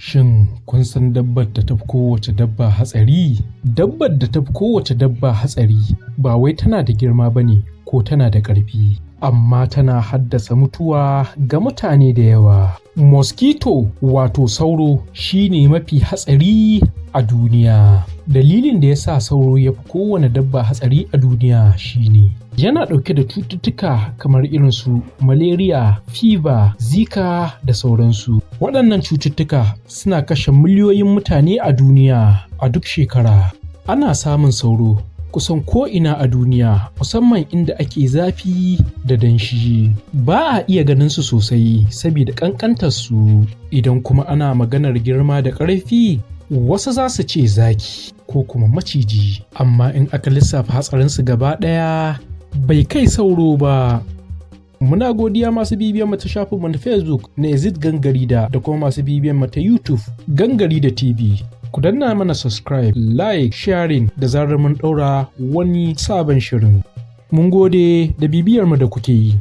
Shin kun san dabbar da tafi kowace dabba hatsari? Dabbar da tafi kowace dabba hatsari ba wai tana da girma bane ko tana da ƙarfi, amma tana haddasa mutuwa ga mutane da yawa. Mosquito wato sauro shine mafi hatsari a duniya. Dalilin da ya sa sauro ya fi kowane dabba hatsari a duniya shine yana ɗauke da cututtuka kamar irin su malaria, fever, zika da sauransu. Waɗannan cututtuka suna kashe miliyoyin mutane a duniya a duk shekara. Ana samun sauro kusan ko'ina a duniya, musamman inda ake zafi da danshi. Ba a iya ganin su sosai saboda ƙanƙantarsu. Idan kuma ana maganar girma da ƙarfi, wasu za su ce zaki ko kuma maciji, amma in aka lissafa hatsarinsu gaba ɗaya bai kai sauro ba. Muna godiya masu bibiyan mu ta shafinmu na Facebook na Exit Gangarida da kuma masu bibiyan mu ta YouTube Gangarida TV. Ku danna mana subscribe, like, sharing da zarar mun ɗaura wani sabon shirin. Mun gode da bibiyar mu da kuke yi.